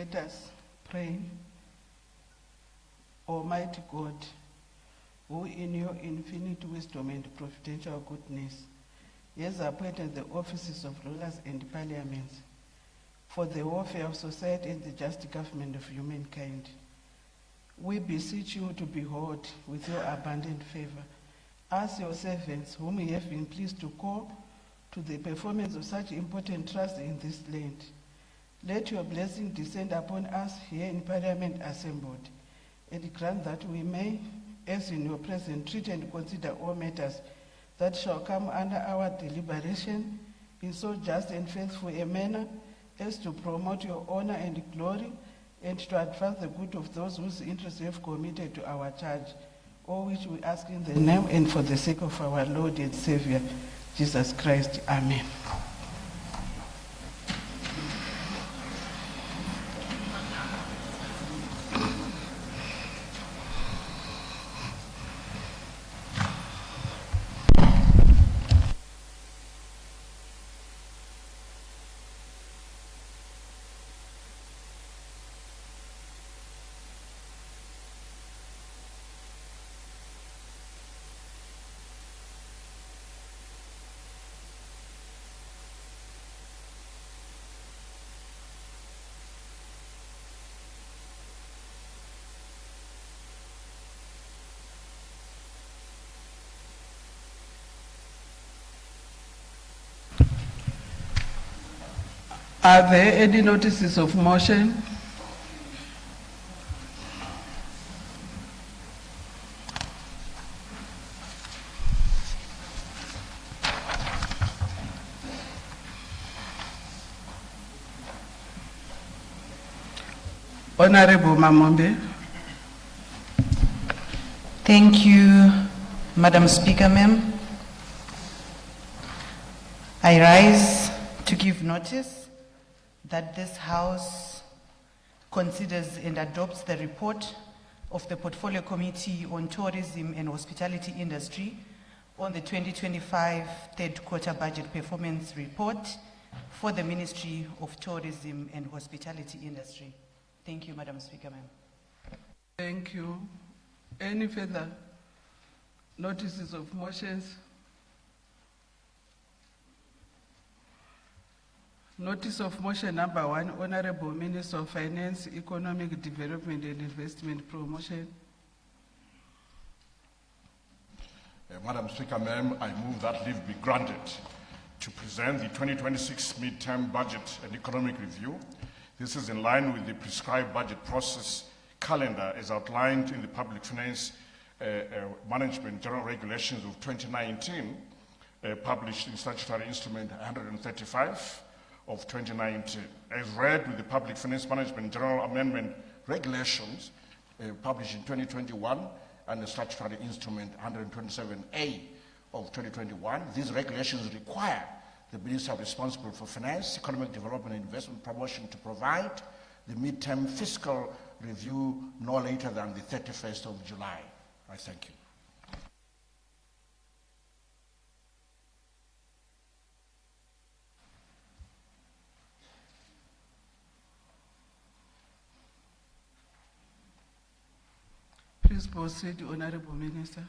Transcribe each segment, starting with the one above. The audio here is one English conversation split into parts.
Let us pray. Almighty God, who in your infinite wisdom and providential goodness has appointed the offices of rulers and parliaments for the welfare of society and the just government of humankind, we beseech you to behold with your abundant favor us, your servants, whom you have been pleased to call to the performance of such important trust in this land. Let your blessing descend upon us here in Parliament assembled, and grant that we may, as in your presence, treat and consider all matters that shall come under our deliberation in so just and faithful a manner as to promote your honor and glory, and to advance the good of those whose interests you have committed to our charge, all which we ask in the name and for the sake of our Lord and Savior, Jesus Christ. Amen. Are there any notices of motion? Honorable Mamombe. Thank you, Madam Speaker, ma'am. I rise to give notice that this House considers and adopts the report of the Portfolio Committee on Tourism and Hospitality Industry on the 2025 third quarter budget performance report for the Ministry of Tourism and Hospitality Industry. Thank you, Madam Speaker, ma'am. Thank you. Any further notices of motions? Notice of motion number 1, Honorable Minister of Finance, Economic Development and Investment Promotion. Madam Speaker, ma'am, I move that leave be granted to present the 2026 midterm budget and economic review. This is in line with the prescribed budget process calendar as outlined in the Public Finance Management General Regulations of 2019, published in Statutory Instrument 135 of 2019, as read with the Public Finance Management General Amendment Regulations, published in 2021, and the Statutory Instrument 127A of 2021. These regulations require the Minister responsible for Finance, Economic Development and Investment Promotion to provide the midterm fiscal review no later than the 31st of July. I thank you. Please proceed, Honorable Minister.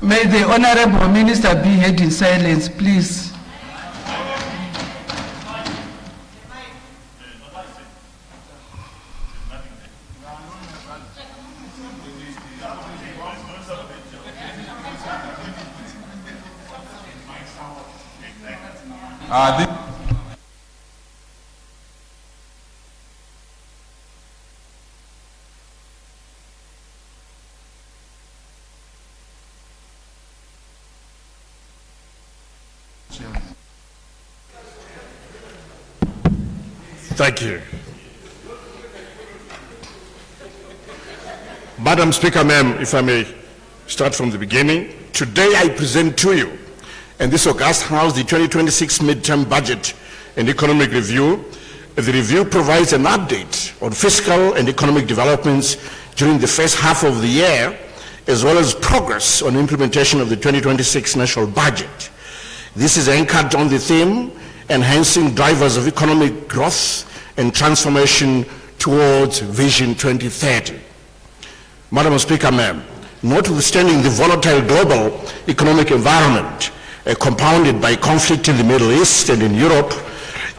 May the Honorable Minister be heard in silence, please. Thank you. Madam Speaker, ma'am, if I may start from the beginning. Today I present to you in this August House the 2026 midterm budget and economic review. The review provides an update on fiscal and economic developments during the first half of the year, as well as progress on implementation of the 2026 national budget. This is anchored on the theme, enhancing drivers of economic growth and transformation towards Vision 2030. Madam Speaker, ma'am, notwithstanding the volatile global economic environment compounded by conflict in the Middle East and in Europe,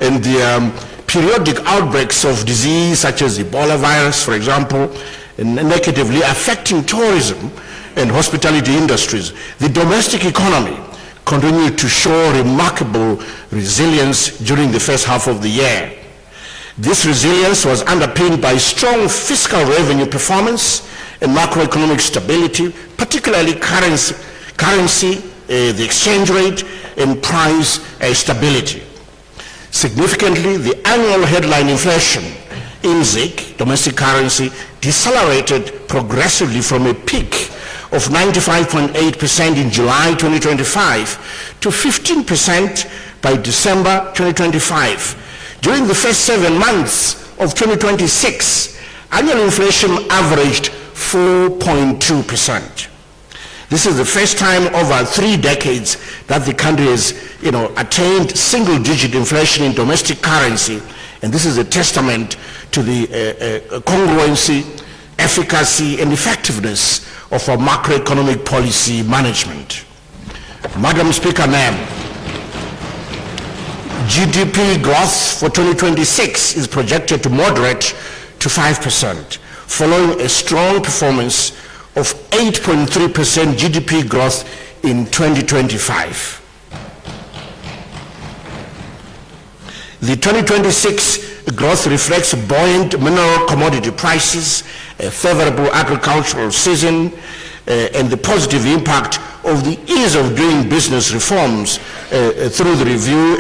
and the periodic outbreaks of disease such as Ebola virus, for example, and negatively affecting tourism and hospitality industries, the domestic economy continued to show remarkable resilience during the first half of the year. This resilience was underpinned by strong fiscal revenue performance and macroeconomic stability, particularly currency, the exchange rate, and price stability. Significantly, the annual headline inflation in ZiG, domestic currency, decelerated progressively from a peak of 95.8% in July 2025 to 15% by December 2025. During the first 7 months of 2026, annual inflation averaged 4.2%. This is the first time over 3 decades that the country has, attained single-digit inflation in domestic currency, and this is a testament to the congruency, efficacy, and effectiveness of our macroeconomic policy management. Madam Speaker, ma'am, GDP growth for 2026 is projected to moderate to 5%, following a strong performance of 8.3% GDP growth in 2025. The 2026 growth reflects buoyant mineral commodity prices, a favorable agricultural season, and the positive impact of the ease of doing business reforms through the review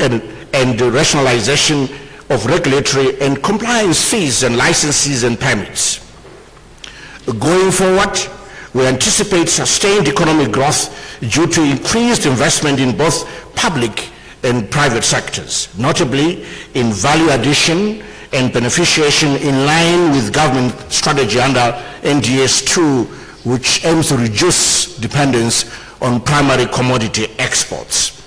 and the rationalization of regulatory and compliance fees and licenses and permits. Going forward, we anticipate sustained economic growth due to increased investment in both public and private sectors, notably in value addition and beneficiation in line with government strategy under NDS 2, which aims to reduce dependence on primary commodity exports.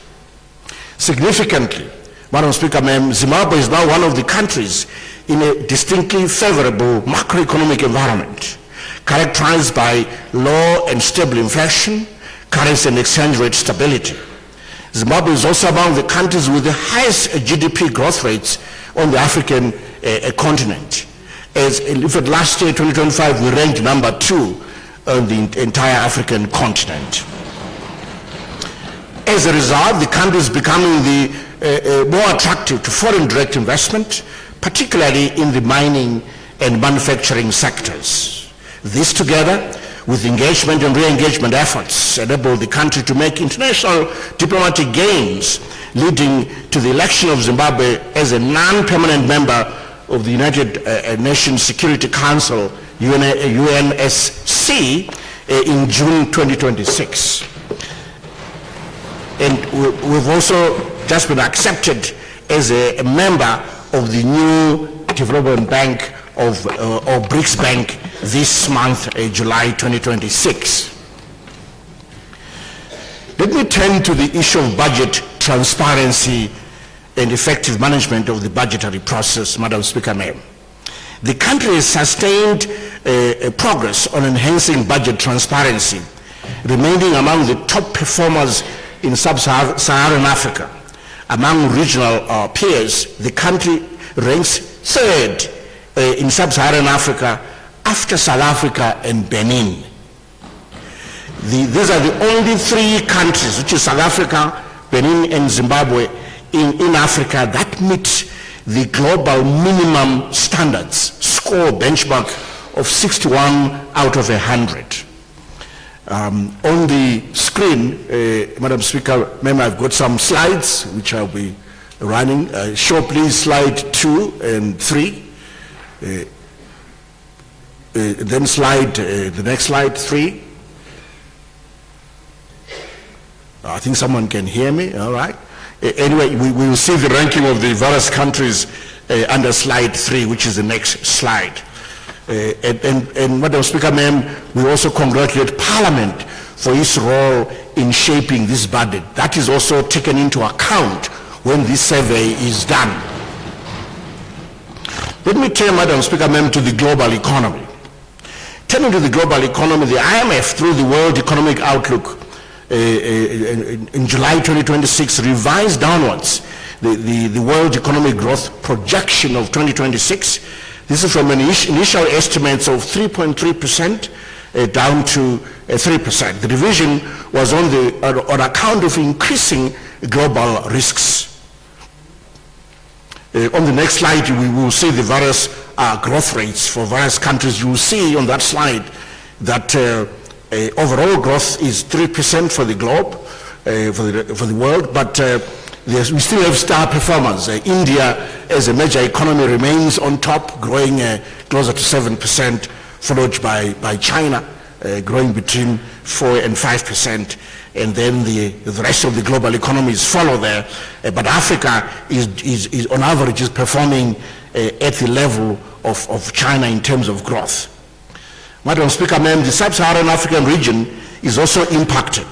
Significantly, Madam Speaker, ma'am, Zimbabwe is now one of the countries in a distinctly favorable macroeconomic environment, characterized by low and stable inflation, currency and exchange rate stability. Zimbabwe is also among the countries with the highest GDP growth rates on the African continent. As in fact, last year, 2025, we ranked number 2 on the entire African continent. As a result, the country is becoming more attractive to foreign direct investment, particularly in the mining and manufacturing sectors. This, together with engagement and re-engagement efforts, enable the country to make international diplomatic gains, leading to the election of Zimbabwe as a non-permanent member of the United Nations Security Council, UNSC, in June 2026. And we've also just been accepted as a member of the new Development Bank or BRICS Bank this month, July 2026. Let me turn to the issue of budget transparency and effective management of the budgetary process, Madam Speaker, ma'am. The country has sustained progress on enhancing budget transparency, remaining among the top performers in sub-Saharan Africa. Among regional peers, the country ranks 3rd in sub-Saharan Africa after South Africa and Benin. These are the only 3 countries, which is South Africa, Benin, and Zimbabwe, in Africa that meet the global minimum standards score benchmark of 61 out of 100. On the screen, Madam Speaker, ma'am, I've got some slides which I'll be running. Show please slide 2 and 3. Then slide, the next slide, 3. I think someone can hear me, all right. Anyway, we will see the ranking of the various countries under slide 3, which is the next slide. And Madam Speaker, ma'am, we also congratulate Parliament for its role in shaping this budget. That is also taken into account when this survey is done. Let me turn, Madam Speaker, ma'am, to the global economy. Turning to the global economy, the IMF, through the World Economic Outlook, in July 2026, revised downwards the world economic growth projection of 2026. This is from an initial estimates of 3.3% down to 3%. The revision was on account of increasing global risks. On the next slide, we will see the various growth rates for various countries. You will see on that slide that overall growth is 3% for the globe, for the world, but we still have star performers. India, as a major economy, remains on top, growing closer to 7%, followed by China, growing between 4 and 5%, and then the rest of the global economies follow there. But Africa is on average is performing at the level of China in terms of growth. Madam Speaker, ma'am, the sub-Saharan African region is also impacted,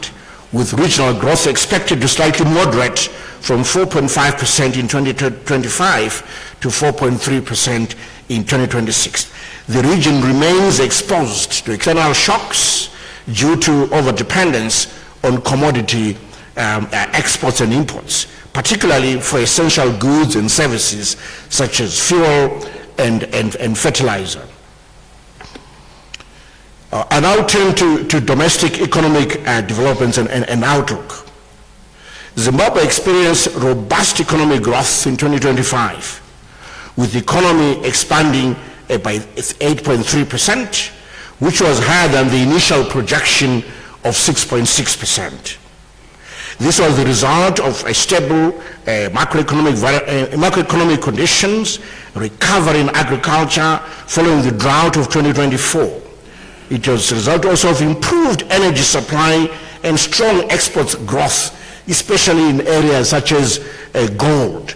with regional growth expected to slightly moderate from 4.5% in 2025 to 4.3% in 2026. The region remains exposed to external shocks due to overdependence on commodity exports and imports, particularly for essential goods and services such as fuel and fertilizer. I now turn to domestic economic developments and outlook. Zimbabwe experienced robust economic growth in 2025, with the economy expanding by 8.3%, which was higher than the initial projection of 6.6%. This was the result of a stable macroeconomic conditions, recovery in agriculture following the drought of 2024. It was a result also of improved energy supply and strong exports growth, especially in areas such as gold.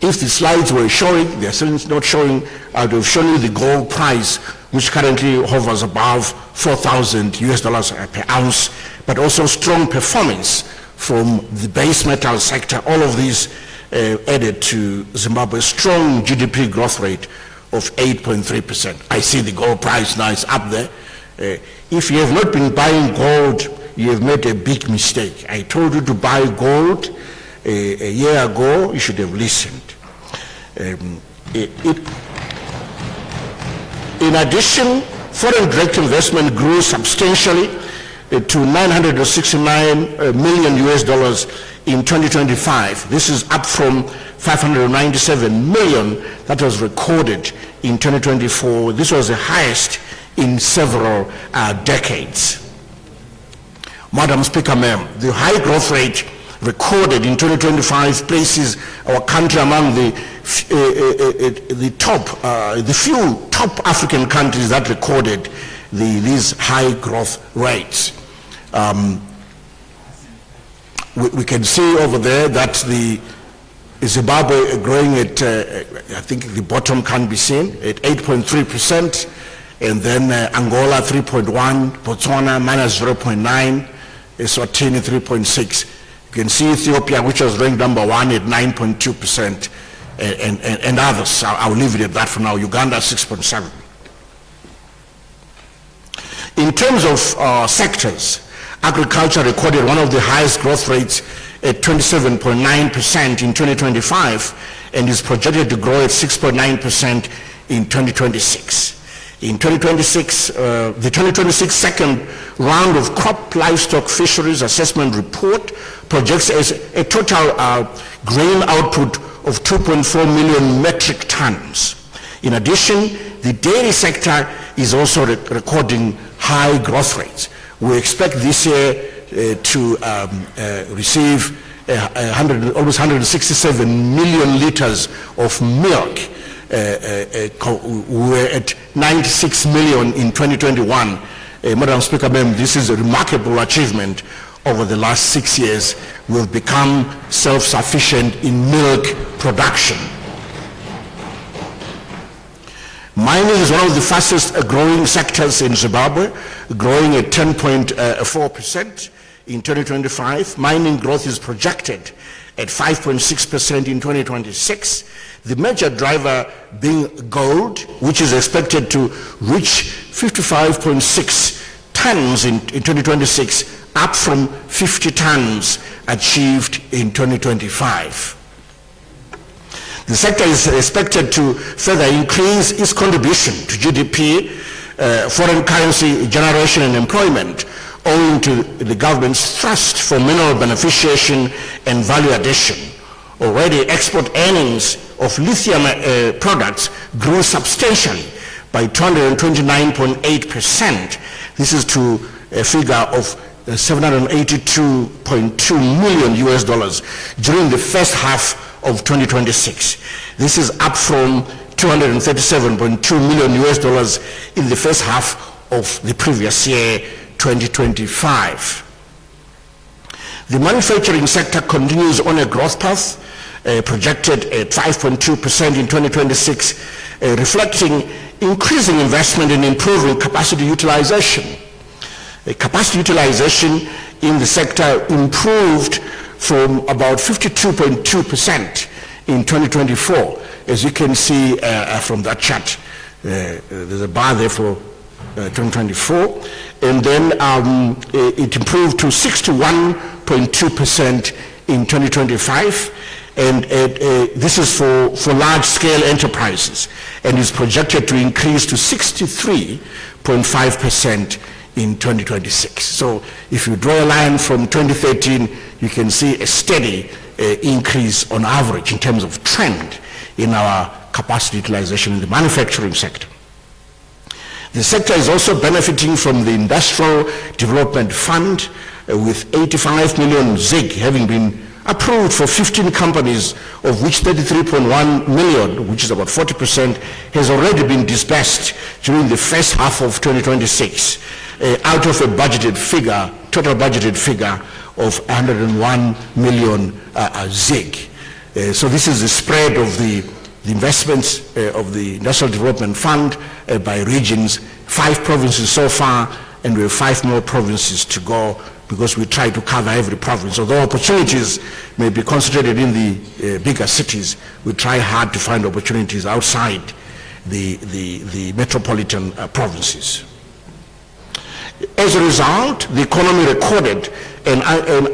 If the slides were showing, they're still not showing, I would have shown you the gold price, which currently hovers above $4,000 per ounce, but also strong performance from the base metal sector. All of these added to Zimbabwe's strong GDP growth rate of 8.3%. I see the gold price now is up there. If you have not been buying gold, you have made a big mistake. I told you to buy gold a year ago. You should have listened. In addition, foreign direct investment grew substantially to $969 million in 2025. This is up from $597 million that was recorded in 2024. This was the highest in several decades. Madam Speaker, ma'am, the high growth rate recorded in 2025 places our country among the few top African countries that recorded these high growth rates. We can see over there that the Zimbabwe growing at, I think the bottom can be seen, at 8.3%, and then Angola 3.1, Botswana minus 0.9, Eswatini 3.6. You can see Ethiopia, which was ranked number 1 at 9.2%, and others. I'll leave it at that for now. Uganda 6.7. In terms of sectors, agriculture recorded one of the highest growth rates at 27.9% in 2025 and is projected to grow at 6.9% in 2026. In 2026, the 2026 second round of crop livestock fisheries assessment report projects as a total grain output of 2.4 million metric tons. In addition, the dairy sector is also recording high growth rates. We expect this year to receive almost 167 million liters of milk. We were at 96 million in 2021. Madam Speaker, ma'am, this is a remarkable achievement. Over the last 6 years, we've become self-sufficient in milk production. Mining is one of the fastest growing sectors in Zimbabwe, growing at 10.4% in 2025. Mining growth is projected at 5.6% in 2026. The major driver being gold, which is expected to reach 55.6 tons in 2026, up from 50 tons achieved in 2025. The sector is expected to further increase its contribution to GDP, foreign currency generation and employment, owing to the government's thrust for mineral beneficiation and value addition. Already export earnings of lithium products grew substantially by 229.8%. This is to a figure of $782.2 million during the first half of 2026. This is up from $237.2 million in the first half of the previous year, 2025. The manufacturing sector continues on a growth path, projected at 5.2% in 2026, reflecting increasing investment in improving capacity utilization. Capacity utilization in the sector improved from about 52.2% in 2024. As you can see from that chart, there's a bar there for 2024, and then it improved to 61.2% in 2025, and this is for large-scale enterprises, and is projected to increase to 63.5% in 2026. So if you draw a line from 2013, you can see a steady increase on average in terms of trend in our capacity utilization in the manufacturing sector. The sector is also benefiting from the Industrial Development Fund, with 85 million ZiG having been approved for 15 companies, of which 33.1 million, which is about 40%, has already been disbursed during the first half of 2026, out of a budgeted figure, total budgeted figure of 101 million ZiG. So this is the spread of the investments of the Industrial Development Fund by regions. 5 provinces so far, and we have 5 more provinces to go, because we try to cover every province. Although opportunities may be concentrated in the bigger cities, we try hard to find opportunities outside the metropolitan provinces. As a result, the economy recorded an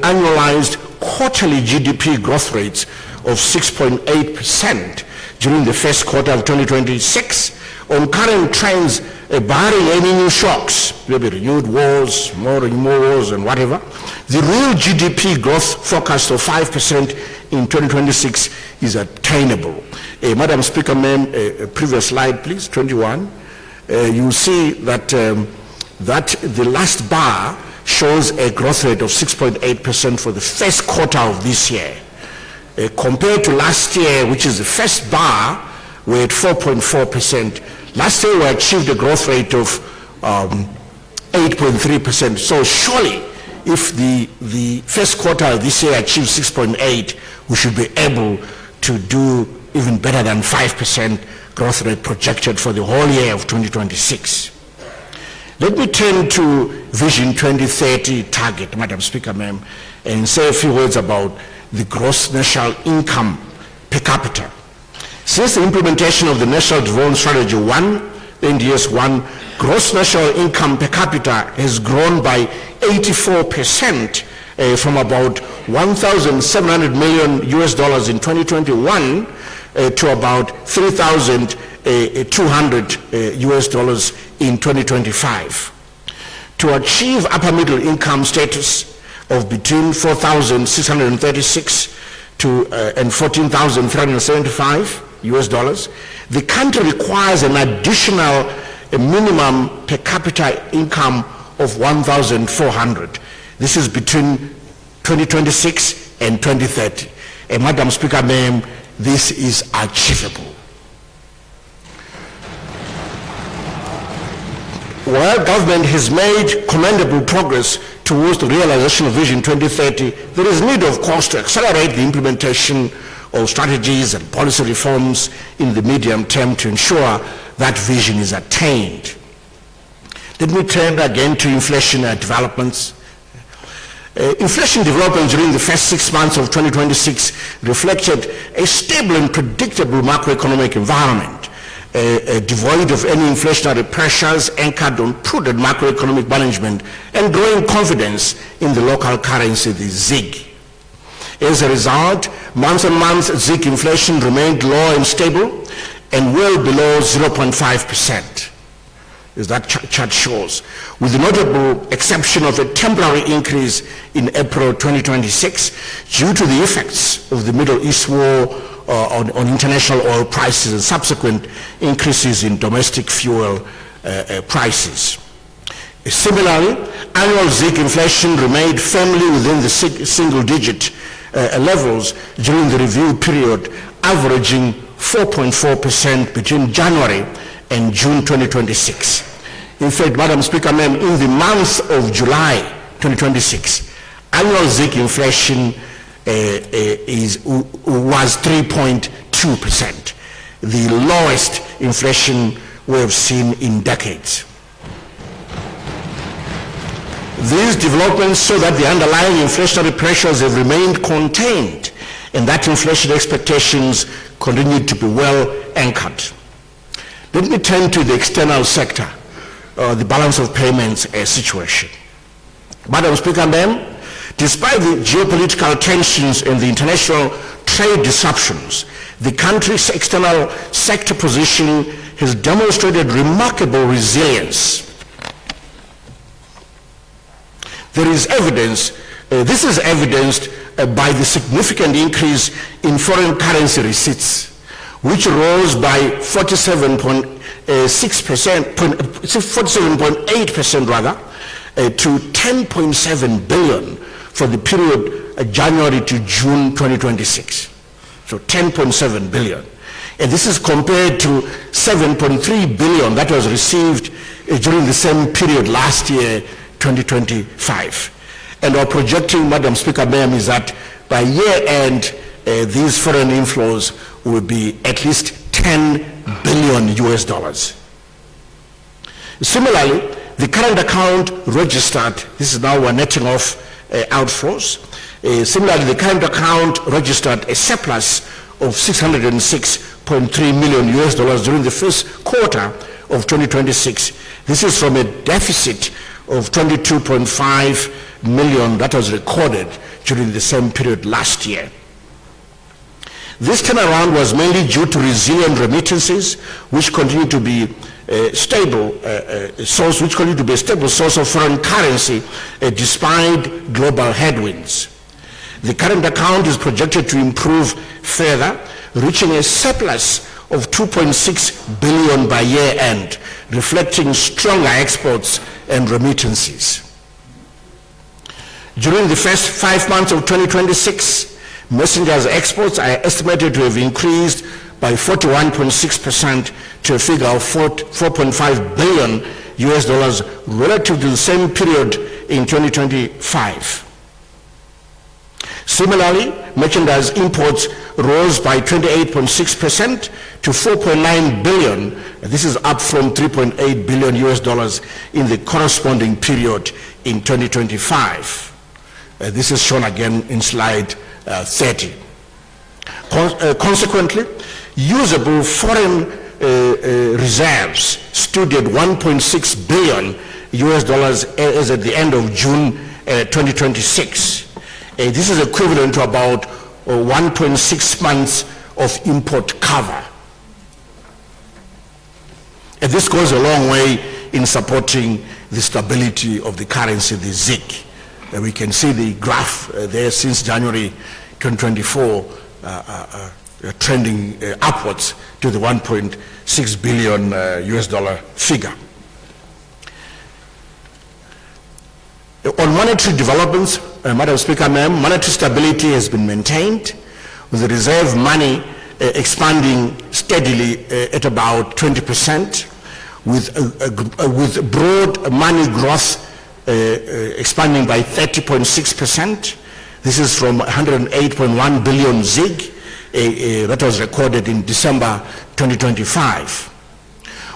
annualized quarterly GDP growth rates of 6.8% during the first quarter of 2026. On current trends, barring any new shocks, maybe renewed wars, more wars and whatever, the real GDP growth forecast of 5% in 2026 is attainable. Madam Speaker, ma'am, previous slide please, 21. You see that the last bar shows a growth rate of 6.8% for the first quarter of this year. Compared to last year, which is the first bar, we're at 4.4%. Last year we achieved a growth rate of 8.3%. So surely, if the first quarter of this year achieves 6.8, we should be able to do even better than 5% growth rate projected for the whole year of 2026. Let me turn to Vision 2030 target, Madam Speaker, ma'am, and say a few words about the gross national income per capita. Since the implementation of the National Development Strategy 1, NDS 1, gross national income per capita has grown by 84% from about $1,700 million in 2021 to about $3,200 in 2025. To achieve upper middle income status of between $4,636 and $14,375 the country requires an additional minimum per capita income of $1,400. This is between 2026 and 2030. Madam Speaker, ma'am, this is achievable. While government has made commendable progress towards the realization of Vision 2030, there is need, of course, to accelerate the implementation of strategies and policy reforms in the medium term to ensure that vision is attained. Let me turn again to inflation developments. Inflation developments during the first 6 months of 2026 reflected a stable and predictable macroeconomic environment, devoid of any inflationary pressures, anchored on prudent macroeconomic management and growing confidence in the local currency, the ZiG. As a result, month-on-month ZiG inflation remained low and stable and well below 0.5%, as that chart shows, with the notable exception of a temporary increase in April 2026 due to the effects of the Middle East war on international oil prices and subsequent increases in domestic fuel prices. Similarly, annual ZiG inflation remained firmly within the single-digit levels during the review period, averaging 4.4% between January and June 2026. In fact, Madam Speaker, ma'am, in the month of July 2026, annual ZiG inflation was 3.2%, the lowest inflation we have seen in decades. These developments show that the underlying inflationary pressures have remained contained and that inflation expectations continue to be well anchored. Let me turn to the external sector, the balance of payments situation. Madam Speaker, ma'am, despite the geopolitical tensions and the international trade disruptions, the country's external sector position has demonstrated remarkable resilience. This is evidenced by the significant increase in foreign currency receipts, which rose by 47.8% rather, to 10.7 billion for the period January to June 2026. So 10.7 billion. And this is compared to 7.3 billion that was received during the same period last year, 2025. And our projecting, Madam Speaker, ma'am, is that by year end, these foreign inflows will be at least 10 billion US dollars. Similarly, the current account registered, this is now we're netting off outflows. Similarly, the current account registered a surplus of 606.3 million US dollars during the first quarter of 2026. This is from a deficit of 22.5 million that was recorded during the same period last year. This turnaround was mainly due to resilient remittances, which continue to be a stable source of foreign currency despite global headwinds. The current account is projected to improve further, reaching a surplus of 2.6 billion by year end, reflecting stronger exports and remittances. During the first 5 months of 2026, messengers exports are estimated to have increased by 41.6% to a figure of 4.5 billion US dollars relative to the same period in 2025. Similarly, merchandise imports rose by 28.6% to 4.9 billion. This is up from 3.8 billion US dollars in the corresponding period in 2025. This is shown again in slide 30. Consequently, usable foreign reserves stood at 1.6 billion US dollars as at the end of June 2026. This is equivalent to about 1.6 months of import cover. And this goes a long way in supporting the stability of the currency, the ZiG. We can see the graph there since January 2024 trending upwards to the 1.6 billion US dollar figure. On monetary developments, Madam Speaker, ma'am, monetary stability has been maintained, with the reserve money expanding steadily at about 20%, with broad money growth expanding by 30.6%. This is from 108.1 billion ZiG that was recorded in December 2025.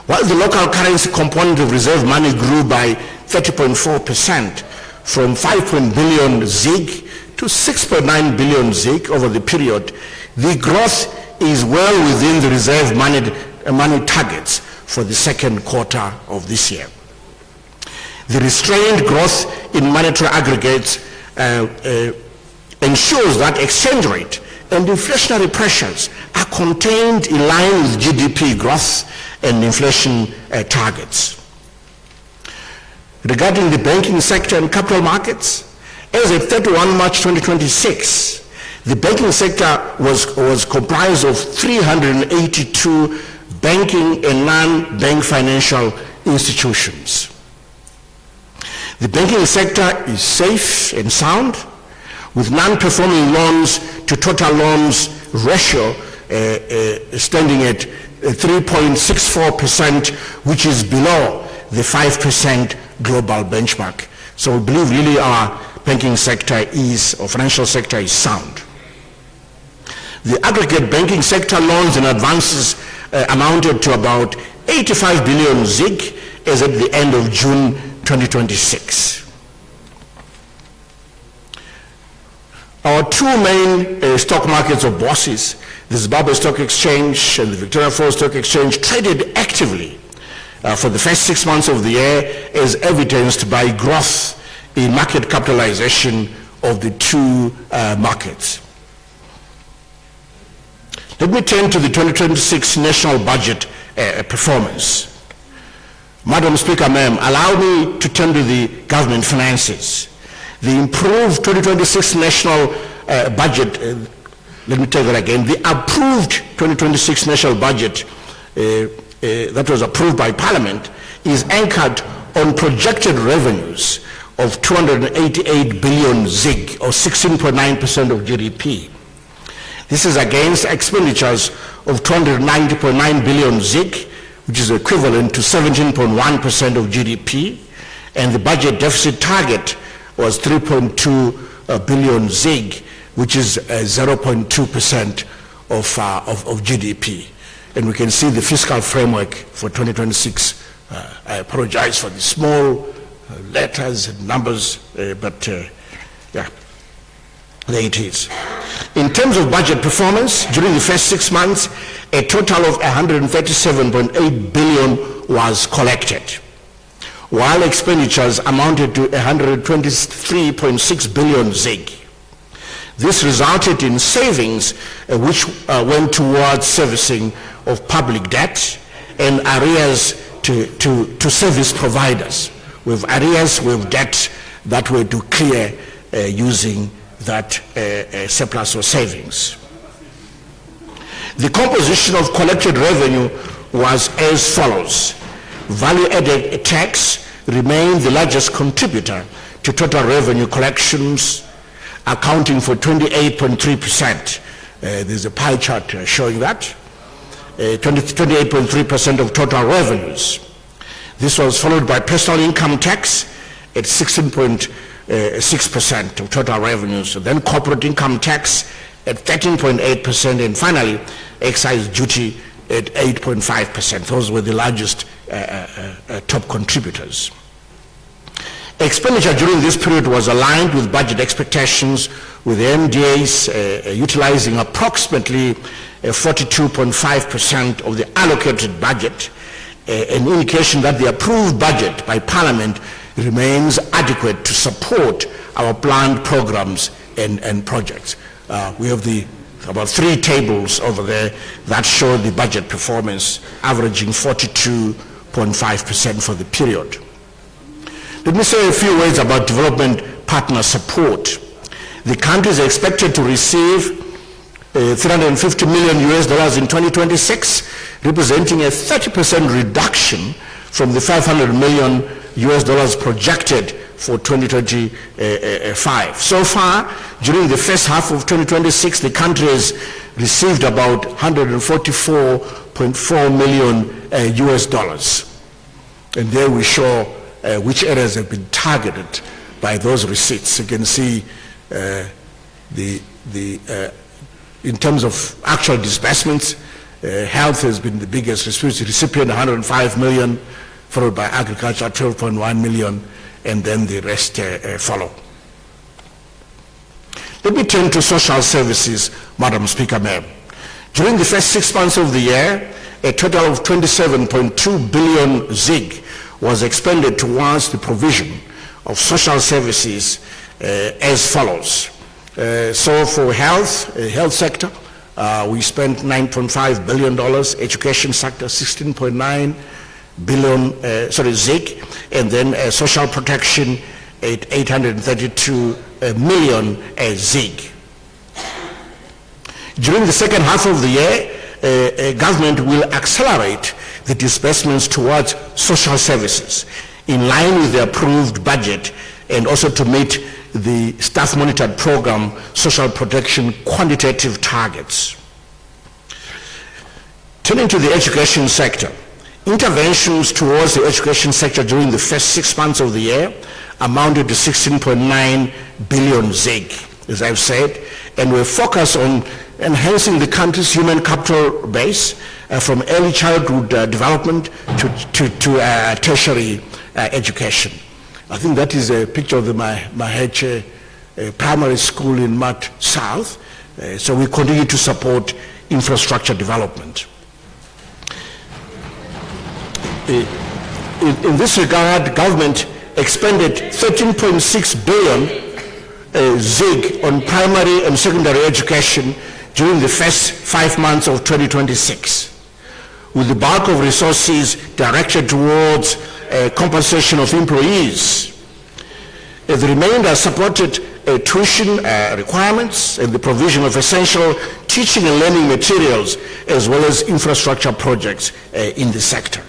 While the local currency component of reserve money grew by 30.4%, from 5 billion ZiG to 6.9 billion ZiG over the period, the growth is well within the reserve money targets for the second quarter of this year. The restrained growth in monetary aggregates ensures that exchange rate and inflationary pressures are contained in line with GDP growth and inflation targets. Regarding the banking sector and capital markets, as of 31 March 2026, the banking sector was comprised of 382 banking and non-bank financial institutions. The banking sector is safe and sound, with non-performing loans to total loans ratio standing at 3.64%, which is below the 5% global benchmark. So we believe really our banking sector or financial sector is sound. The aggregate banking sector loans and advances amounted to about 85 billion ZiG as at the end of June 2026. Our two main stock markets of bosses, the Zimbabwe Stock Exchange and the Victoria Falls Stock Exchange, traded actively for the first 6 months of the year, as evidenced by growth in market capitalization of the two markets. Let me turn to the 2026 national budget performance. Madam Speaker, ma'am, allow me to turn to the government finances. The improved 2026 national budget, let me take that again, the approved 2026 national budget that was approved by Parliament is anchored on projected revenues of 288 billion ZiG, or 16.9% of GDP. This is against expenditures of 290.9 billion ZiG, which is equivalent to 17.1% of GDP, and the budget deficit target was 3.2 billion ZiG, which is 0.2% of GDP. And we can see the fiscal framework for 2026. I apologize for the small letters and numbers, but yeah, there it is. In terms of budget performance, during the first 6 months, a total of 137.8 billion was collected, while expenditures amounted to 123.6 billion ZiG. This resulted in savings which went towards servicing of public debt and arrears to service providers, with arrears with debt that were to clear using that surplus or savings. The composition of collected revenue was as follows. Value-added tax remained the largest contributor to total revenue collections, accounting for 28.3%. There's a pie chart showing that. 28.3% of total revenues. This was followed by personal income tax at 16.6% of total revenues, then corporate income tax at 13.8%, and finally excise duty at 8.5%. Those were the largest top contributors. Expenditure during this period was aligned with budget expectations, with the MDAs utilizing approximately 42.5% of the allocated budget, an indication that the approved budget by Parliament remains adequate to support our planned programs and projects. We have about 3 tables over there that show the budget performance averaging 42.5% for the period. Let me say a few words about development partner support. The country is expected to receive $350 million in 2026, representing a 30% reduction from the $500 million projected for 2025. So far, during the first half of 2026, the country has received about 144.4 million US dollars. And there we show which areas have been targeted by those receipts. You can see in terms of actual disbursements, health has been the biggest recipient, 105 million, followed by agriculture, 12.1 million, and then the rest follow. Let me turn to social services, Madam Speaker, ma'am. During the first 6 months of the year, a total of 27.2 billion ZiG was expended towards the provision of social services as follows. So for health sector, we spent $9.5 billion, education sector 16.9 billion, ZiG, and then social protection at 832 million ZiG. During the second half of the year, government will accelerate the disbursements towards social services in line with the approved budget, and also to meet the staff monitored program social protection quantitative targets. Turning to the education sector, interventions towards the education sector during the first 6 months of the year amounted to 16.9 billion ZiG, as I've said, and we're focused on enhancing the country's human capital base from early childhood development to tertiary education. I think that is a picture of the Maheche primary school in Mat South. So we continue to support infrastructure development. In this regard, government expended 13.6 billion ZiG on primary and secondary education during the first 5 months of 2026, with the bulk of resources directed towards compensation of employees. The remainder supported tuition requirements and the provision of essential teaching and learning materials, as well as infrastructure projects in the sector.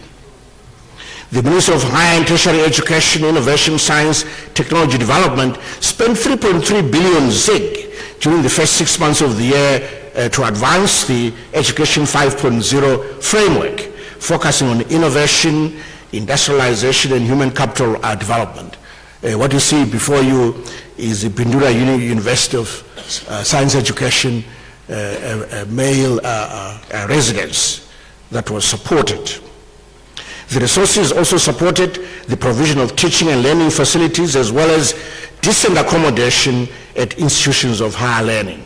The Ministry of Higher and Tertiary Education, Innovation, Science, Technology Development spent 3.3 billion ZiG during the first 6 months of the year to advance the Education 5.0 framework, focusing on innovation, industrialization, and human capital development. What you see before you is the Bindura University of Science Education male residence that was supported. The resources also supported the provision of teaching and learning facilities, as well as decent accommodation at institutions of higher learning.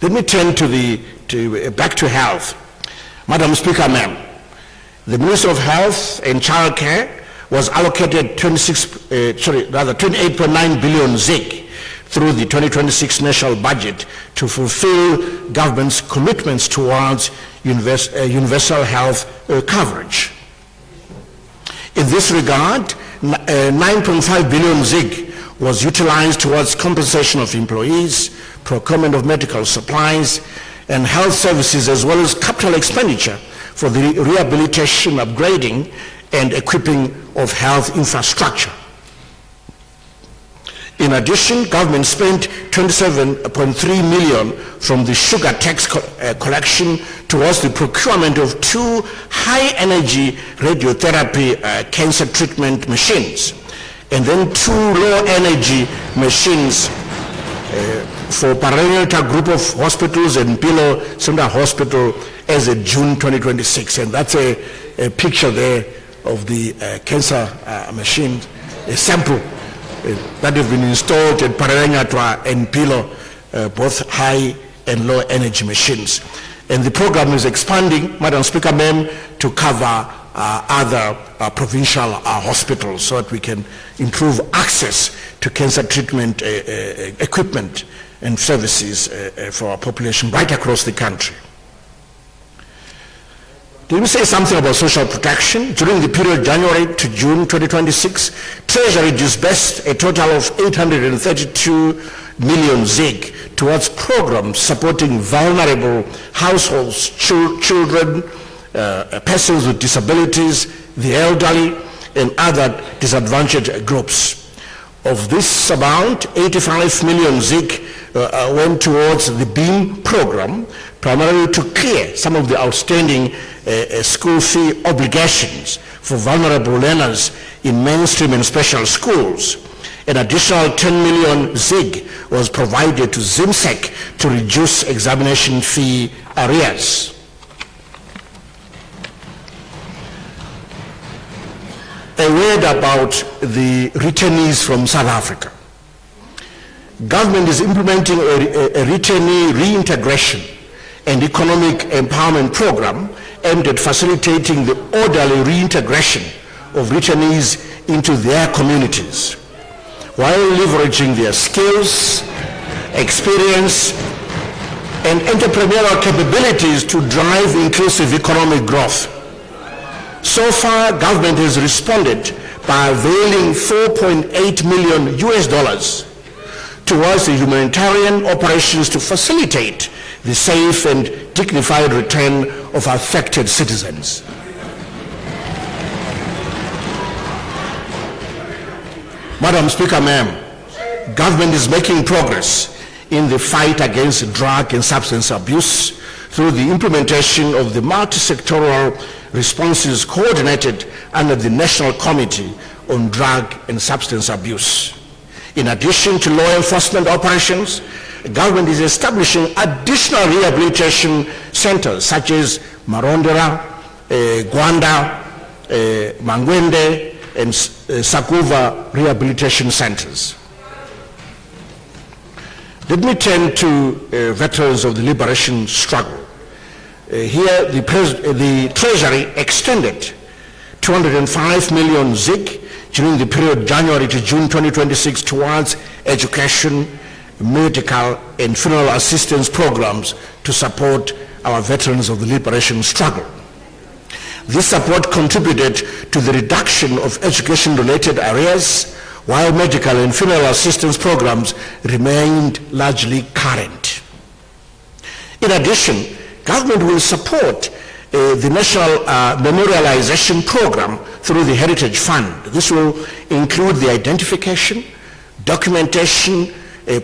Let me turn back to health. Madam Speaker, ma'am, the Ministry of Health and Child Care was allocated 28.9 billion ZiG through the 2026 national budget to fulfill government's commitments towards universal health coverage. In this regard, 9.5 billion ZiG was utilized towards compensation of employees, procurement of medical supplies and health services, as well as capital expenditure for the rehabilitation, upgrading and equipping of health infrastructure. In addition, government spent 27.3 million from the sugar tax collection towards the procurement of 2 high-energy radiotherapy cancer treatment machines, and then 2 low-energy machines for Paraneta Group of Hospitals and Pilo Central Hospital as of June 2026. And that's a picture there of the cancer machine, a sample that have been installed at Paraneta and Pilo, both high and low energy machines. And the program is expanding, Madam Speaker, ma'am, to cover other provincial hospitals so that we can improve access to cancer treatment equipment and services for our population right across the country. Let me say something about social protection. During the period January to June 2026, Treasury disbursed a total of 832 million ZiG towards programs supporting vulnerable households, children, persons with disabilities, the elderly, and other disadvantaged groups. Of this amount, 85 million ZIG went towards the BEAM program, primarily to clear some of the outstanding school fee obligations for vulnerable learners in mainstream and special schools. An additional 10 million ZIG was provided to ZIMSEC to reduce examination fee arrears. A word about the returnees from South Africa. Government is implementing a returnee reintegration and economic empowerment program aimed at facilitating the orderly reintegration of returnees into their communities, while leveraging their skills, experience, and entrepreneurial capabilities to drive inclusive economic growth. So far, government has responded by availing $4.8 million towards the humanitarian operations to facilitate the safe and dignified return of affected citizens. Madam Speaker, ma'am, government is making progress in the fight against drug and substance abuse through the implementation of the multi-sectoral responses coordinated under the National Committee on Drug and Substance Abuse. In addition to law enforcement operations, government is establishing additional rehabilitation centers such as Marondera, Gwanda, Mangwende, and Sakuva rehabilitation centers. Let me turn to veterans of the liberation struggle. Here, the Treasury extended 205 million ZIG during the period January to June 2026 towards education, medical, and funeral assistance programs to support our veterans of the liberation struggle. This support contributed to the reduction of education-related arrears, while medical and funeral assistance programs remained largely current. In addition, government will support the National Memorialization Program through the Heritage Fund. This will include the identification, documentation,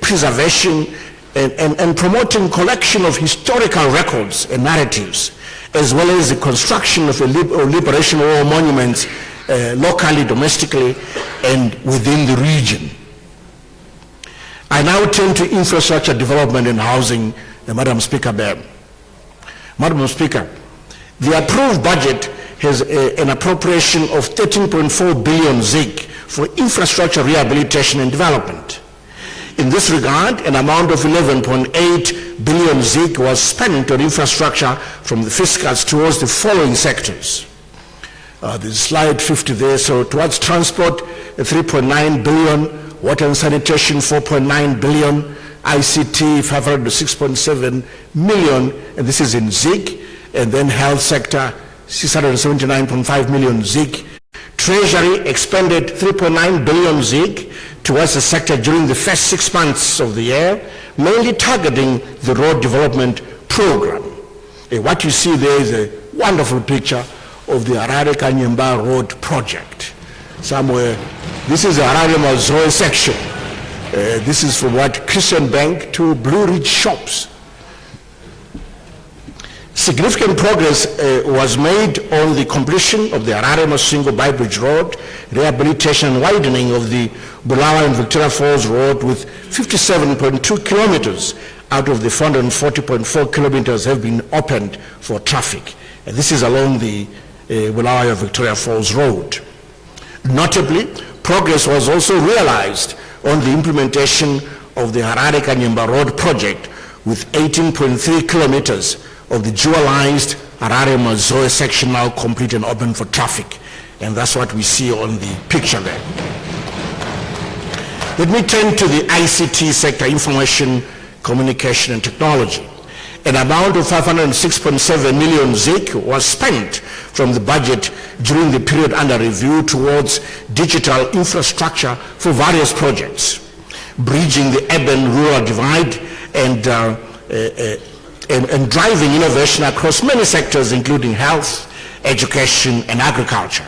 preservation, and promoting collection of historical records and narratives, as well as the construction of liberation war monuments locally, domestically, and within the region. I now turn to infrastructure development and housing, Madam Speaker. Madam Speaker, the approved budget has an appropriation of 13.4 billion ZIG for infrastructure rehabilitation and development. In this regard, an amount of 11.8 billion ZIG was spent on infrastructure from the fiscals towards the following sectors. There's slide 50 there. So towards transport, 3.9 billion, water and sanitation, 4.9 billion, ICT, 506.7 million, and this is in ZIG, and then health sector, 679.5 million ZIG. Treasury expended 3.9 billion ZIG towards the sector during the first 6 months of the year, mainly targeting the road development program. What you see there is a wonderful picture of the Harare Kanyemba Road project. Somewhere, this is the Harare Mazoe section. This is from what Christian Bank to Blue Ridge Shops. Significant progress was made on the completion of the Harare Masingo Bybridge Road, rehabilitation and widening of the Bulawa and Victoria Falls Road, with 57.2 kilometers out of the 440.4 kilometers have been opened for traffic. And this is along the Bulawa and Victoria Falls Road. Notably, progress was also realized on the implementation of the Harare Kanyemba Road project, with 18.3 kilometers of the dualized Harare Mazoe section now complete and open for traffic. And that's what we see on the picture there. Let me turn to the ICT sector, information, communication, and technology. An amount of 506.7 million ZIG was spent from the budget during the period under review towards digital infrastructure for various projects, bridging the urban-rural divide and driving innovation across many sectors, including health, education, and agriculture.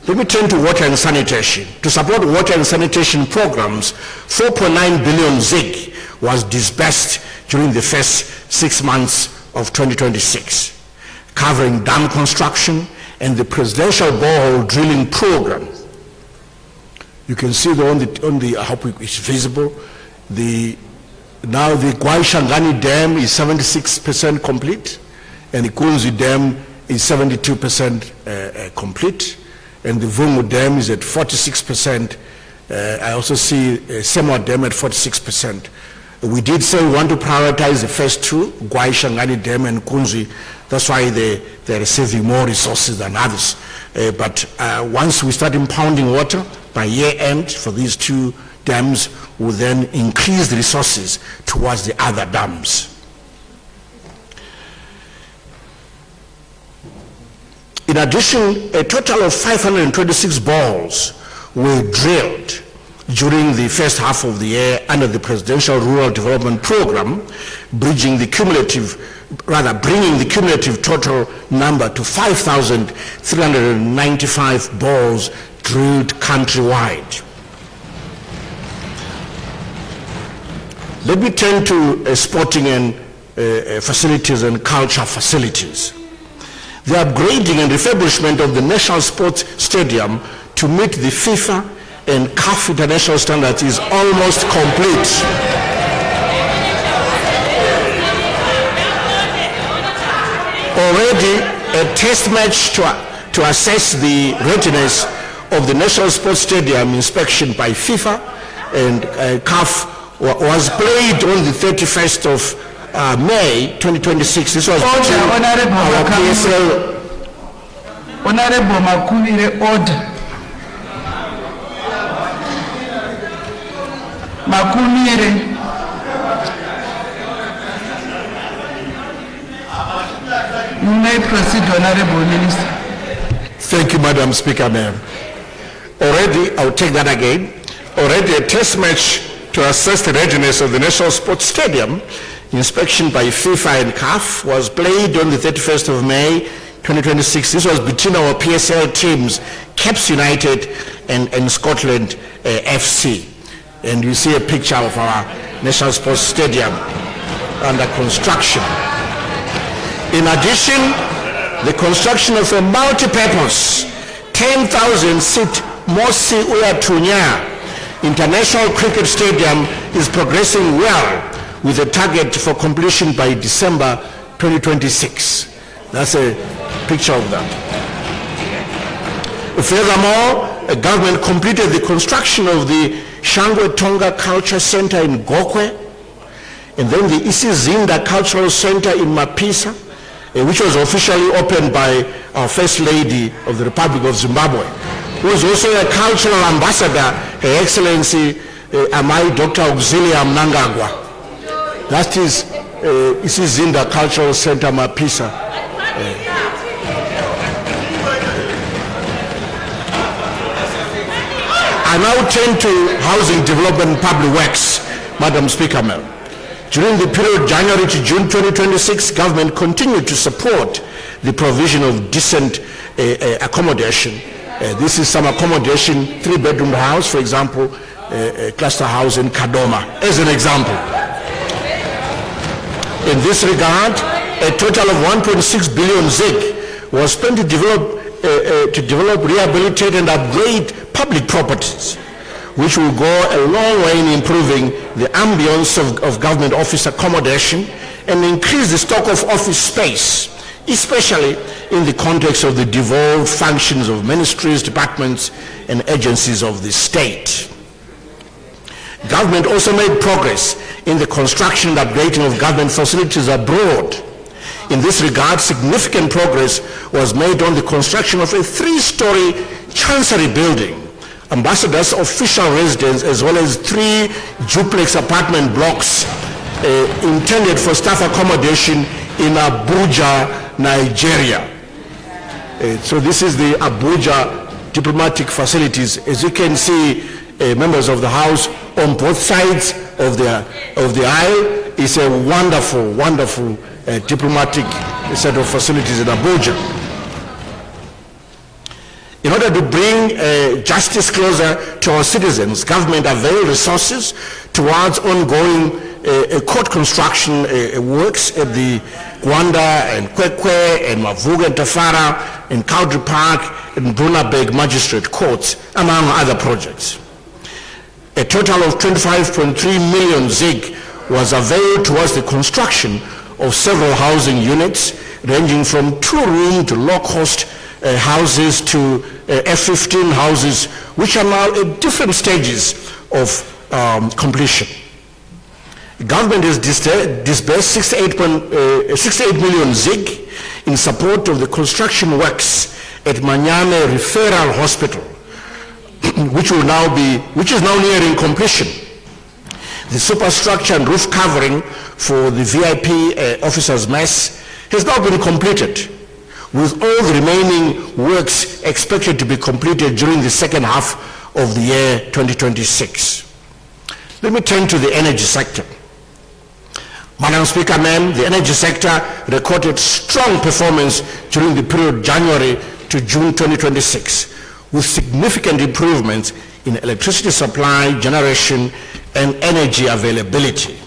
Let me turn to water and sanitation. To support water and sanitation programs, 4.9 billion ZiG was disbursed during the first 6 months of 2026, covering dam construction and the presidential borehole drilling program. You can see on the I hope it's visible, now the Gwaishangani Dam is 76% complete, and the Kunzi Dam is 72% complete, and the Vungu Dam is at 46%. I also see Semwa Dam at 46%. We did say we want to prioritize the first two, Gwaishangani Dam and Kunzi. That's why they're receiving more resources than others. But once we start impounding water by year end for these two dams, will then increase the resources towards the other dams. In addition, a total of 526 boreholes were drilled during the first half of the year under the Presidential Rural Development Program, bringing the cumulative total number to 5,395 boreholes drilled countrywide. Let me turn to sporting and facilities and culture facilities. The upgrading and refurbishment of the National Sports Stadium to meet the FIFA and CAF international standards is almost complete. Already, a test match to assess the readiness of the National Sports Stadium inspection by FIFA and CAF was played on the 31st of May 2026. This was our PSL. Honorable Makubire, order. Makumire. You may proceed, Honorable Minister. Thank you, Madam Speaker, ma'am. Already, I'll take that again. Already a test match to assess the readiness of the National Sports Stadium, inspection by FIFA and CAF, was played on the 31st of May 2026. This was between our PSL teams, Caps United and Scotland FC. And you see a picture of our National Sports Stadium under construction. In addition, the construction of a multi-purpose 10,000-seat Mosi Uyatunya International Cricket Stadium is progressing well with a target for completion by December 2026. That's a picture of that. Furthermore, the government completed the construction of the Shangwe Tonga Culture Center in Gokwe, and then the Isizinda Cultural Center in Mapisa, which was officially opened by our First Lady of the Republic of Zimbabwe, who is also a cultural ambassador, Her Excellency Amai Dr. Auxilia Mnangagwa. That is Isizinda Cultural Center Mapisa. I now turn to housing development and public works, Madam Speaker, ma'am. During the period January to June 2026, government continued to support the provision of decent accommodation. This is some accommodation, 3-bedroom house, for example, a cluster house in Kadoma, as an example. In this regard, a total of 1.6 billion ZiG was spent to develop, rehabilitate, and upgrade public properties, which will go a long way in improving the ambience of government office accommodation and increase the stock of office space, especially in the context of the devolved functions of ministries, departments, and agencies of the state. Government also made progress in the construction and upgrading of government facilities abroad. In this regard, significant progress was made on the construction of a 3-story chancery building, ambassador's official residence, as well as 3 duplex apartment blocks intended for staff accommodation in Abuja, Nigeria. So this is the Abuja diplomatic facilities. As you can see, members of the House, on both sides of the aisle is a wonderful, wonderful diplomatic set of facilities in Abuja. In order to bring justice closer to our citizens, government availed resources towards ongoing court construction works at the Gwanda and Kwekwe and Mavuga and Tafara and Cowdrey Park and Brunabeg Magistrate Courts, among other projects. A total of 25.3 million ZiG was availed towards the construction of several housing units, ranging from 2-room to low-cost houses to F-15 houses, which are now at different stages of completion. The government has disbursed 68 million ZiG in support of the construction works at Manyane Referral Hospital, which is now nearing completion. The superstructure and roof covering for the VIP officers' mess has now been completed, with all the remaining works expected to be completed during the second half of the year 2026. Let me turn to the energy sector. Madam Speaker, ma'am, the energy sector recorded strong performance during the period January to June 2026, with significant improvements in electricity supply, generation, and energy availability.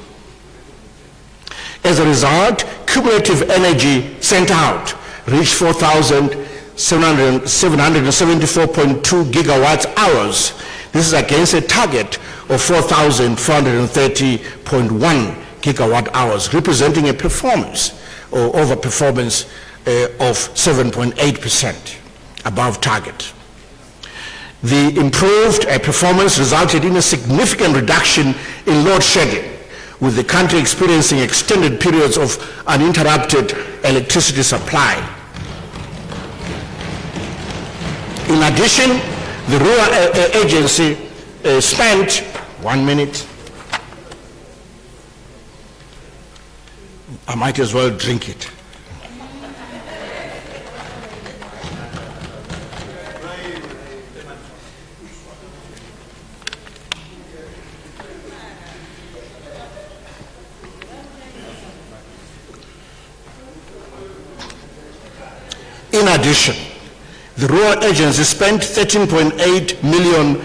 As a result, cumulative energy sent out reached 4,774.2 gigawatt hours. This is against a target of 4,430.1 gigawatt hours, representing a performance or overperformance of 7.8% above target. The improved performance resulted in a significant reduction in load shedding, with the country experiencing extended periods of uninterrupted electricity supply. In addition, the Rural Agency spent 1 minute. I might as well drink it. In addition, the Rural Agency spent $13.8 million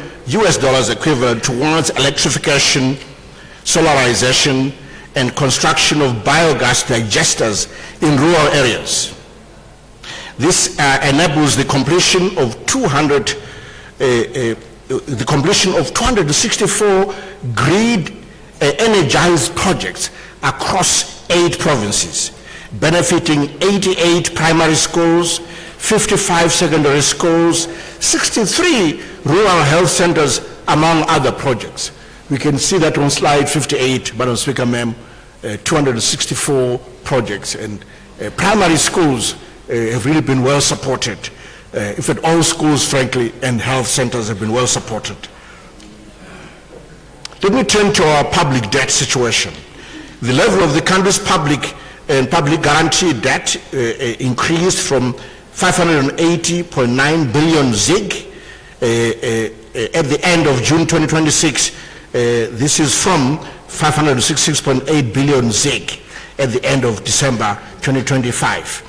equivalent towards electrification, solarization, and construction of biogas digesters in rural areas. This enables the completion of 264 grid energized projects across 8 provinces, benefiting 88 primary schools, 55 secondary schools, 63 rural health centers, among other projects. We can see that on slide 58, Madam Speaker, ma'am, 264 projects, and primary schools have really been well supported. In fact, all schools, frankly, and health centers have been well supported. Let me turn to our public debt situation. The level of the country's public and public guaranteed debt increased from 580.9 billion ZiG at the end of June 2026. This is from 566.8 billion ZiG at the end of December 2025.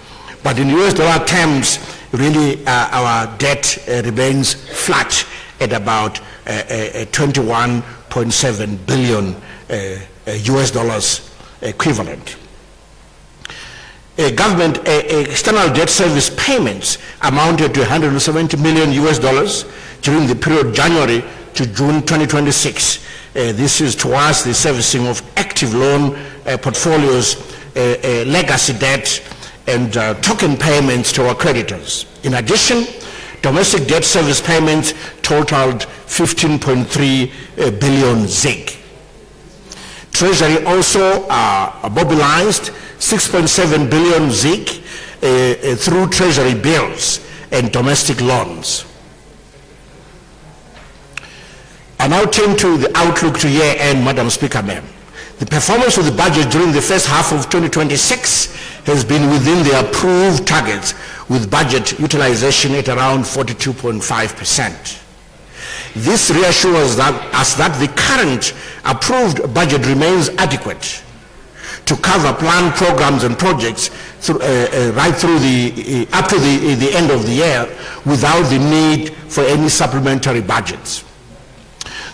But in US dollar terms, really our debt remains flat at about 21.7 billion US dollars equivalent. Government external debt service payments amounted to $170 million during the period January to June 2026. This is towards the servicing of active loan portfolios, legacy debt, and token payments to our creditors. In addition, domestic debt service payments totaled 15.3 billion ZiG. Treasury also mobilized 6.7 billion ZiG through treasury bills and domestic loans. I now turn to the outlook to year end, Madam Speaker, ma'am. The performance of the budget during the first half of 2026 has been within the approved targets, with budget utilization at around 42.5%. This reassures us that the current approved budget remains adequate to cover planned programs and projects through, right through up to the end of the year without the need for any supplementary budgets.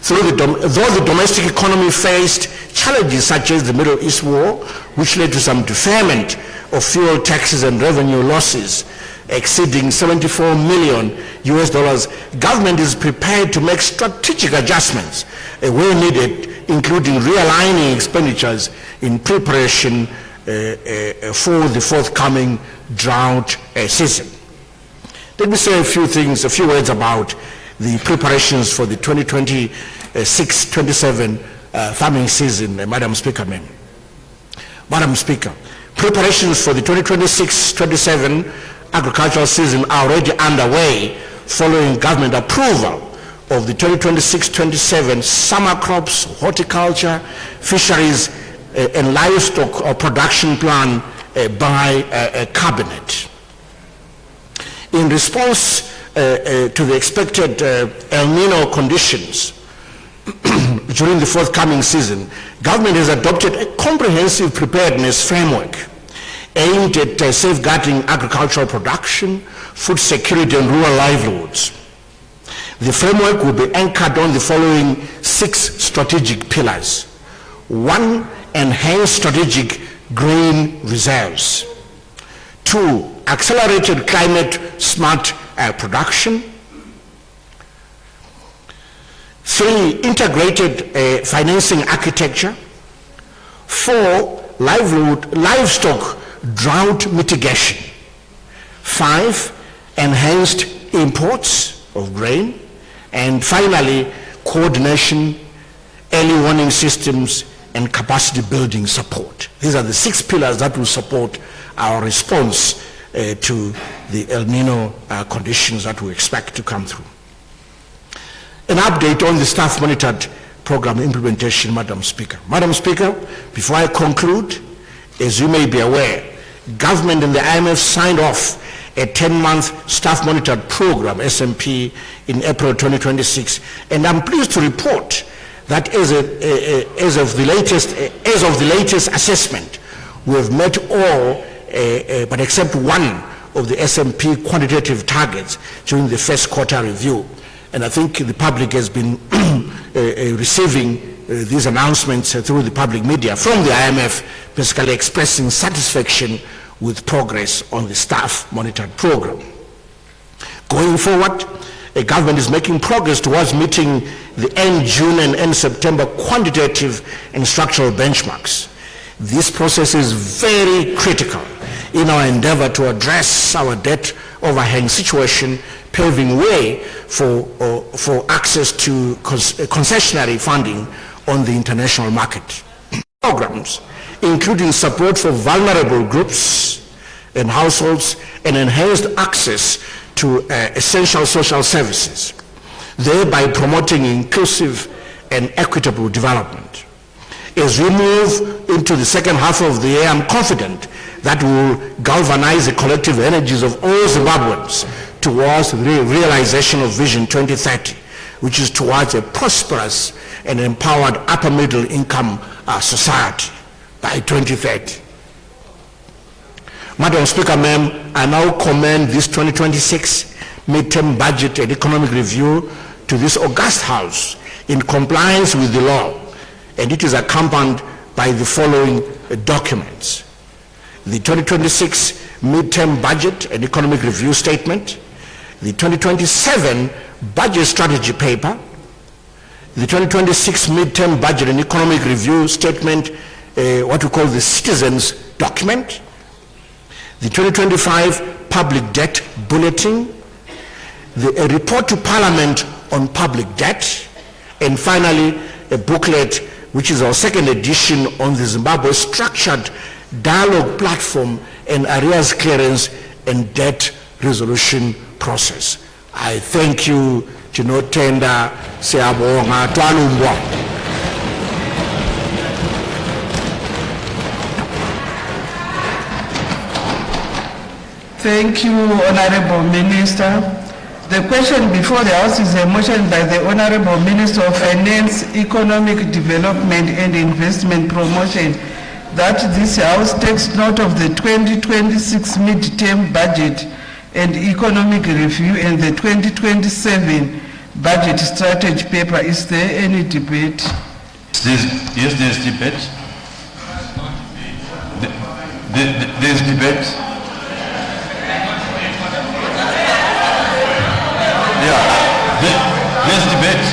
Though the domestic economy faced challenges such as the Middle East war, which led to some deferment of fuel taxes and revenue losses exceeding $74 million, government is prepared to make strategic adjustments where needed, including realigning expenditures in preparation for the forthcoming drought season. Let me say a few words about the preparations for the 2026-27 farming season, Madam Speaker, ma'am. Madam Speaker, preparations for the 2026-27 agricultural season are already underway following government approval of the 2026-27 summer crops, horticulture, fisheries, and livestock production plan by Cabinet. In response to the expected El Nino conditions during the forthcoming season, government has adopted a comprehensive preparedness framework aimed at safeguarding agricultural production, food security, and rural livelihoods. The framework will be anchored on the following 6 strategic pillars. 1, enhance strategic grain reserves. 2, accelerated climate smart production. 3, integrated financing architecture. 4, livestock drought mitigation. 5, enhanced imports of grain. And finally, coordination, early warning systems, and capacity building support. These are the 6 pillars that will support our response to the El Nino conditions that we expect to come through. An update on the staff monitored program implementation, Madam Speaker. Madam Speaker, before I conclude, as you may be aware, government and the IMF signed off a 10-month staff monitored program, SMP, in April 2026, and I'm pleased to report that as of the latest assessment, we have met all, but except one of the SMP quantitative targets during the first quarter review. And I think the public has been receiving these announcements through the public media from the IMF, basically expressing satisfaction with progress on the staff monitored program. Going forward, the government is making progress towards meeting the end June and end September quantitative and structural benchmarks. This process is very critical in our endeavor to address our debt overhang situation, paving way for access to concessionary funding on the international market. Programs, including support for vulnerable groups and households and enhanced access to essential social services, thereby promoting inclusive and equitable development. As we move into the second half of the year, I'm confident that we will galvanize the collective energies of all Zimbabweans towards the realization of Vision 2030, which is towards a prosperous and empowered upper middle income society by 2030. Madam Speaker, ma'am, I now commend this 2026 midterm budget and economic review to this august House in compliance with the law, and it is accompanied by the following documents: the 2026 midterm budget and economic review statement, the 2027 budget strategy paper, the 2026 midterm budget and economic review statement, what we call the citizens document, the 2025 public debt bulletin, a report to Parliament on public debt, and finally a booklet which is our second edition on the Zimbabwe structured dialogue platform and arrears clearance and debt resolution process. I thank you, Tinotenda Siabonga Twalumbwa. Thank you, Honorable Minister. The question before the House is a motion by the Honorable Minister of Finance, Economic Development and Investment Promotion, that this House takes note of the 2026 mid-term budget and economic review and the 2027 budget strategy paper. Is there any debate? Yes, there's debate. There's debate. Yeah, there's debate.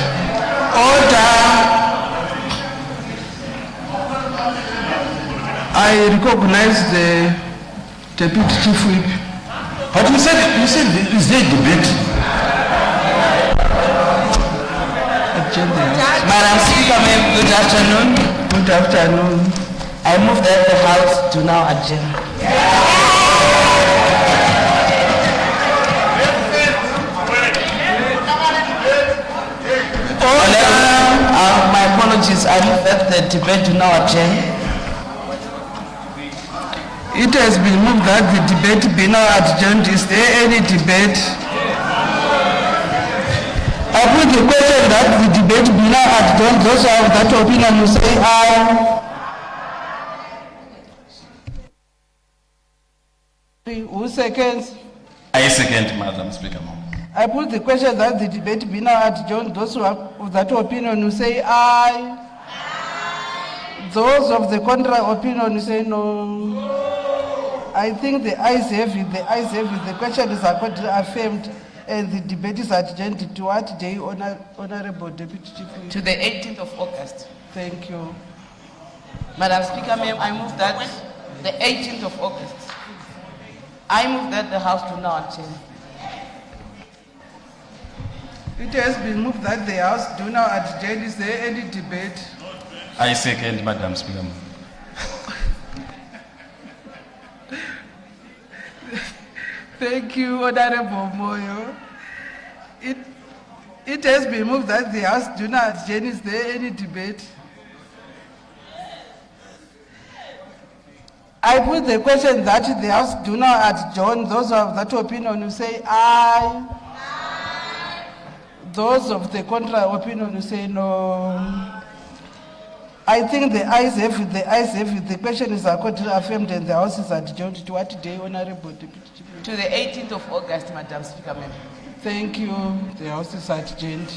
Order. I recognize the Deputy Chief Whip. But you said is there debate? Madam Speaker, ma'am, good afternoon. Good afternoon. I move that the House do now adjourn. My apologies, I move that the debate do now adjourn. It has been moved that the debate be now adjourned. Is there any debate? I put the question that the debate be now adjourned. Those who have that opinion will say aye. Who seconds? I second, Madam Speaker. I put the question that the debate be now adjourned. Those who have of that opinion will say aye. Those of the contrary opinion will say no. I think the ayes have it. The ayes have it. The question is accordingly affirmed, and the debate is adjourned to what day, Honorable Deputy Chief? To the 18th of August. Thank you. Madam Speaker, ma'am, I move that the 18th of August. I move that the House do now adjourn. It has been moved that the House do now adjourn. Is there any debate? I second, Madam Speaker. Thank you, Honorable Moyo. It has been moved that the House do not adjourn. Is there any debate? I put the question that the House do not adjourn. Those of that opinion will say aye. Aye. Those of the contrary opinion will say no. I think the ayes have it. The ayes have it. The question is accordingly affirmed, and the House is adjourned to what day, Honorable Deputy Chief? To the 18th of August, Madam Speaker, ma'am. Thank you. The House is adjourned.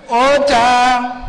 Order.